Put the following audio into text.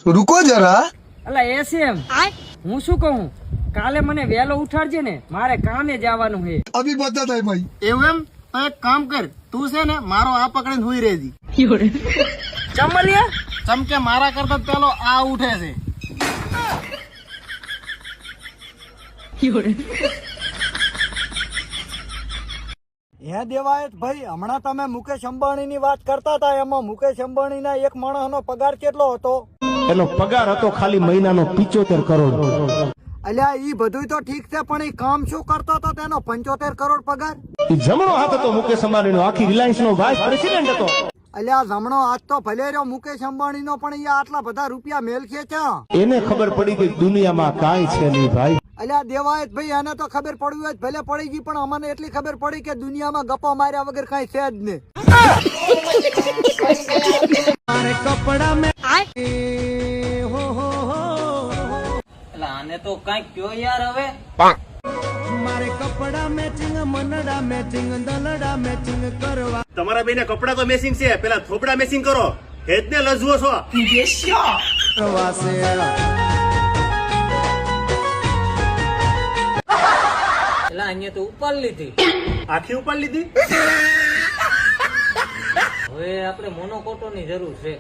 रुको जरा અલા એસએમ હું શું કહું કાલે મને વહેલો ઉઠાડજે ને મારે કામે જવાનું છે अभी बता था भाई એવું એમ તો એક કામ કર તું છે ને મારો આ પકડીને હુઈ રહેજી ચમલિયા ચમકે મારા કરતા પેલો આ ઉઠે છે હે દેવાયત ભાઈ હમણાં તમે મુકેશ અંબાણી ની વાત કરતા હતા એમાં મુકેશ અંબાણી ના એક માણસનો પગાર કેટલો હતો એનો પગાર હતો ખાલી મહિનાનો 75 કરોડ અલ્યા ઈ બધું તો ઠીક છે પણ ઈ કામ શું કરતો હતો તેનો 75 કરોડ પગાર ઈ જમણો હાથ હતો મુકેશ અંબાણીનો આખી રિલાયન્સ નો વાઇસ પ્રેસિડેન્ટ હતો અલ્યા જમણો હાથ તો ભલે રહ્યો મુકેશ અંબાણી નો પણ ઈ આટલા બધા રૂપિયા મેલખે છે એને ખબર પડી કે દુનિયામાં કાંઈ છે નહીં ભાઈ અલ્યા દેવાયત ભાઈ એને તો ખબર પડી હોય ભલે પડી ગઈ પણ અમને એટલી ખબર પડી કે દુનિયામાં ગપ્પા માર્યા વગર કઈ છે જ નહીં આને તો કઈ કયો યાર હવે મારે કપડા મેચિંગ મનડા મેચિંગ દલડા મેચિંગ કરવા તમારા બેને કપડા તો મેસિંગ છે પેલા થોપડા મેસિંગ કરો હેજ ને લજવો છો પ્રવાસે એલા અહીંયા તો ઉપાડ લીધી આખી ઉપાડ લીધી હવે આપણે મોનોકોટો ની જરૂર છે